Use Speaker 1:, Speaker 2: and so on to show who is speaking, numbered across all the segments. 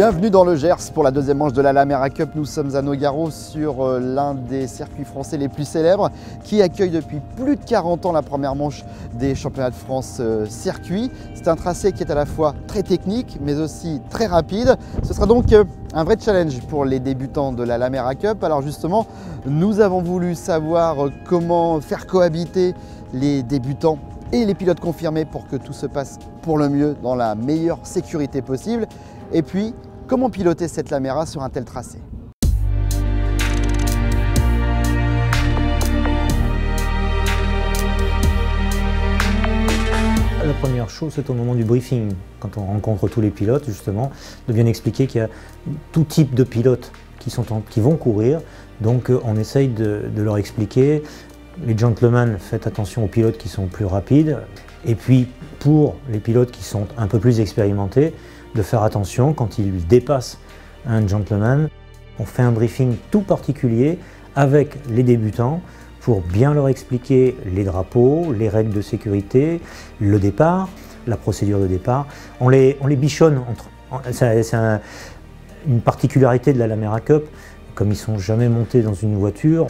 Speaker 1: Bienvenue dans le Gers pour la deuxième manche de la Lamera Cup. Nous sommes à Nogaro sur l'un des circuits français les plus célèbres qui accueille depuis plus de 40 ans la première manche des championnats de France circuit. C'est un tracé qui est à la fois très technique mais aussi très rapide. Ce sera donc un vrai challenge pour les débutants de la Lamera Cup. Alors justement, nous avons voulu savoir comment faire cohabiter les débutants et les pilotes confirmés pour que tout se passe pour le mieux dans la meilleure sécurité possible. Et puis, comment piloter cette Lamera sur un tel tracé?
Speaker 2: La première chose, c'est au moment du briefing, quand on rencontre tous les pilotes, justement, de bien expliquer qu'il y a tout type de pilotes qui vont courir. Donc on essaye de leur expliquer, les gentlemen, faites attention aux pilotes qui sont plus rapides. Et puis, pour les pilotes qui sont un peu plus expérimentés, de faire attention quand ils dépassent un gentleman. On fait un briefing tout particulier avec les débutants pour bien leur expliquer les drapeaux, les règles de sécurité, le départ, la procédure de départ. On les bichonne entre. C'est une particularité de la Lamera Cup, comme ils ne sont jamais montés dans une voiture,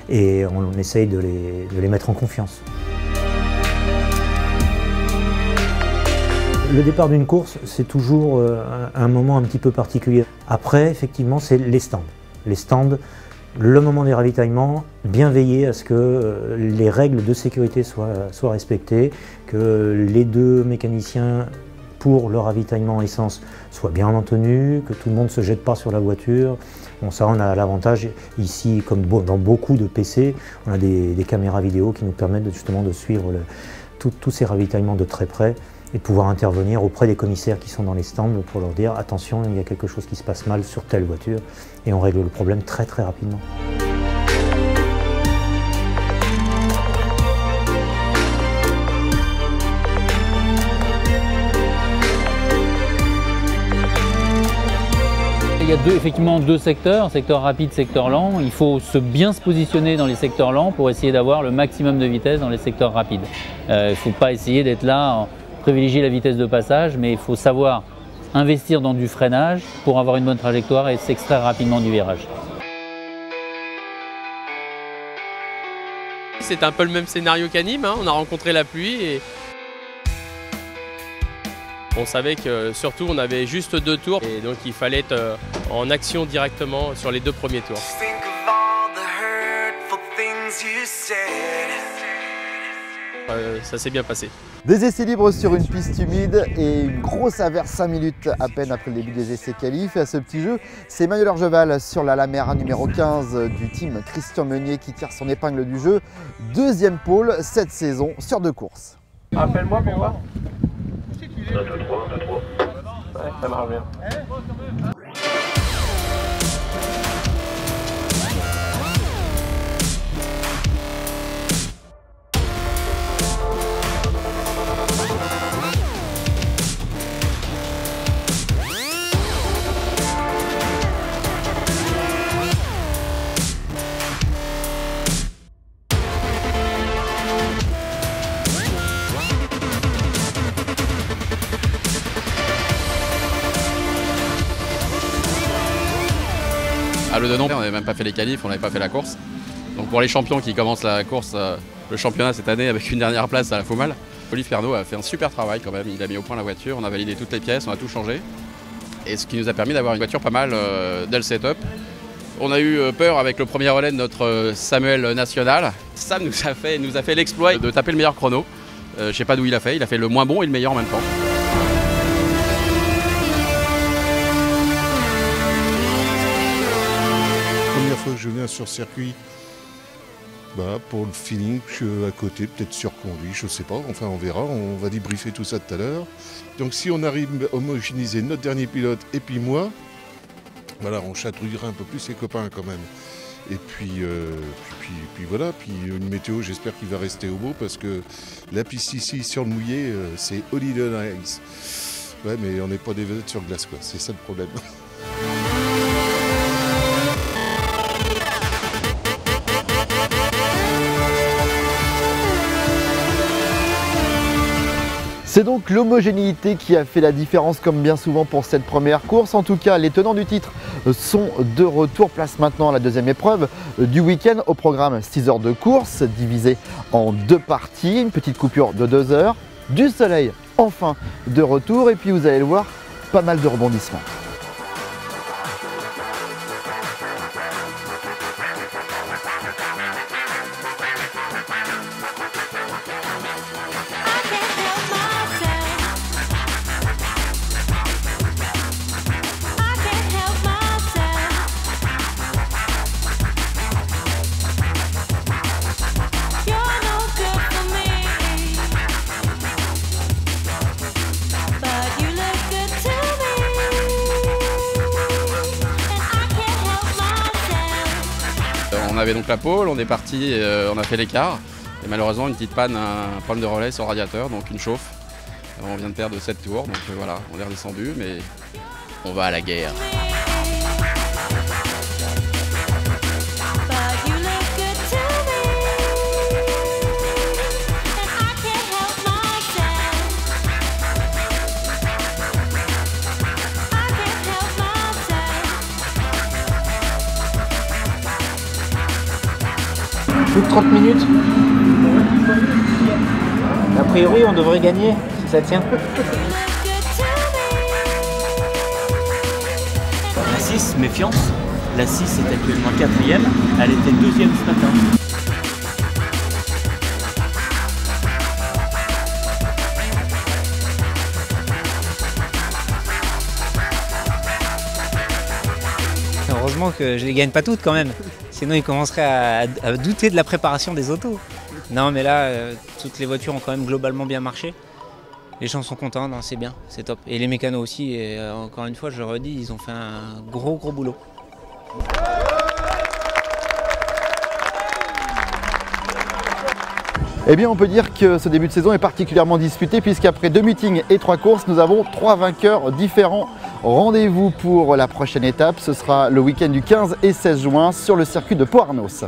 Speaker 2: et on essaye de les mettre en confiance. Le départ d'une course, c'est toujours un moment un petit peu particulier. Après, effectivement, c'est les stands. Les stands, le moment des ravitaillements, bien veiller à ce que les règles de sécurité soient respectées, que les deux mécaniciens pour le ravitaillement essence soient bien en tenue, que tout le monde ne se jette pas sur la voiture. Bon, ça, on a l'avantage ici, comme dans beaucoup de PC, on a des caméras vidéo qui nous permettent justement de suivre tous ces ravitaillements de très près, et de pouvoir intervenir auprès des commissaires qui sont dans les stands pour leur dire attention, il y a quelque chose qui se passe mal sur telle voiture, et on règle le problème très rapidement.
Speaker 3: Il y a effectivement deux secteurs, secteur rapide, secteur lent. Il faut bien se positionner dans les secteurs lents pour essayer d'avoir le maximum de vitesse dans les secteurs rapides. Il ne faut pas essayer d'être là, privilégier la vitesse de passage, mais il faut savoir investir dans du freinage pour avoir une bonne trajectoire et s'extraire rapidement du virage.
Speaker 4: C'est un peu le même scénario qu'à Nîmes, hein. On a rencontré la pluie et on savait que surtout on avait juste 2 tours et donc il fallait être en action directement sur les 2 premiers tours. Ça s'est bien passé.
Speaker 1: Des essais libres sur une piste humide et une grosse averse 5 minutes à peine après le début des essais qualifs. Et à ce petit jeu, c'est Emmanuel Orgeval sur la Lamera numéro 15 du team Christian Meunier qui tire son épingle du jeu. Deuxième pole cette saison sur 2 courses.
Speaker 4: Rappelle-moi pourquoi.
Speaker 5: 2-3.
Speaker 4: Ouais, ça marche bien.
Speaker 6: À Le Denon, on n'avait même pas fait les qualifs, on n'avait pas fait la course. Donc pour les champions qui commencent la course, le championnat cette année avec une dernière place, ça la fout mal. Olivier Pernaut a fait un super travail quand même, il a mis au point la voiture, on a validé toutes les pièces, on a tout changé. Et ce qui nous a permis d'avoir une voiture pas mal dès le setup. On a eu peur avec le premier relais de notre Samuel National. Sam nous a fait l'exploit de taper le meilleur chrono. Je ne sais pas d'où il a fait le moins bon et le meilleur en même temps.
Speaker 7: Première fois que je viens sur circuit, pour le feeling, je suis à côté, peut-être surconduit, je sais pas, enfin on verra, on va débriefer tout ça tout à l'heure. Donc si on arrive à homogénéiser notre dernier pilote et puis moi, voilà, on chatouillera un peu plus ses copains quand même. Et puis voilà, puis une météo, j'espère qu'il va rester au beau parce que la piste ici sur le mouillé, c'est Holiday Ice. Ouais, mais on n'est pas des vedettes sur glace, quoi, c'est ça le problème.
Speaker 1: C'est donc l'homogénéité qui a fait la différence comme bien souvent pour cette première course. En tout cas, les tenants du titre sont de retour. Place maintenant à la deuxième épreuve du week-end. Au programme 6 heures de course divisées en 2 parties. Une petite coupure de 2 heures. Du soleil enfin de retour. Et puis vous allez le voir, pas mal de rebondissements.
Speaker 6: On avait donc la pole, on est parti, on a fait l'écart. Et malheureusement, une petite panne, un problème de relais sur le radiateur, donc une chauffe. On vient de perdre 7 tours, donc voilà, on est redescendu, mais on va à la guerre.
Speaker 2: Plus de 30 minutes. A priori, on devrait gagner, si ça tient.
Speaker 5: La 6, méfiance. La 6 est actuellement 4e. Elle était 2e ce matin.
Speaker 8: Heureusement que je les gagne pas toutes quand même. Sinon, ils commenceraient à douter de la préparation des autos. Non, mais là, toutes les voitures ont quand même globalement bien marché. Les gens sont contents, c'est bien, c'est top. Et les mécanos aussi, et encore une fois, je le redis, ils ont fait un gros boulot.
Speaker 1: Eh bien, on peut dire que ce début de saison est particulièrement disputé puisqu'après 2 meetings et 3 courses, nous avons 3 vainqueurs différents. Rendez-vous pour la prochaine étape, ce sera le week-end du 15 et 16 juin sur le circuit de Pau-Arnos.